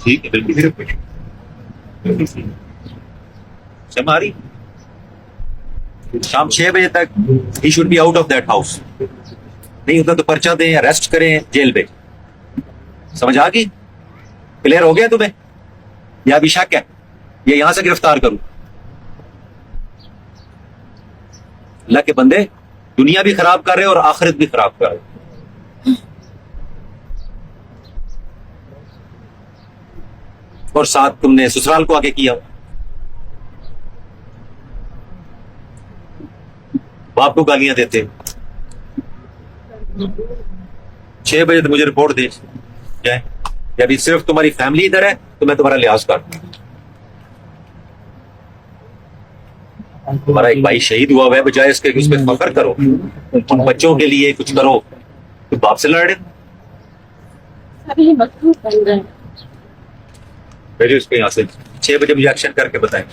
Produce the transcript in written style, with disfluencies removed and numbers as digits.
ठीक है, बिल्कुल हमारी शाम 6 बजे तक he should be out of that house. नहीं होता तो पर्चा दें, अरेस्ट करें, जेल भेज। समझ आ गई? क्लियर हो गया तुम्हें या अभी शक है ये यहां से गिरफ्तार करूं? अल्लाह के बंदे दुनिया भी खराब कर रहे और आखिरत भी खराब कर रहे, और साथ तुमने ससुराल को आगे किया। बाप को गालियां देते। 6 बजे तो मुझे रिपोर्ट दे जाए। या अभी सिर्फ तुम्हारी फैमिली इधर है तो मैं तुम्हारा लिहाज करता हूं। तुम्हारा एक भाई शहीद हुआ है, बजाय इसके उस पर फख्र करो, उन बच्चों के लिए कुछ करो। तो बाप से लड़ रहे भेजो इसको यहां से। 6 बजे मुझे एक्शन करके बताएं।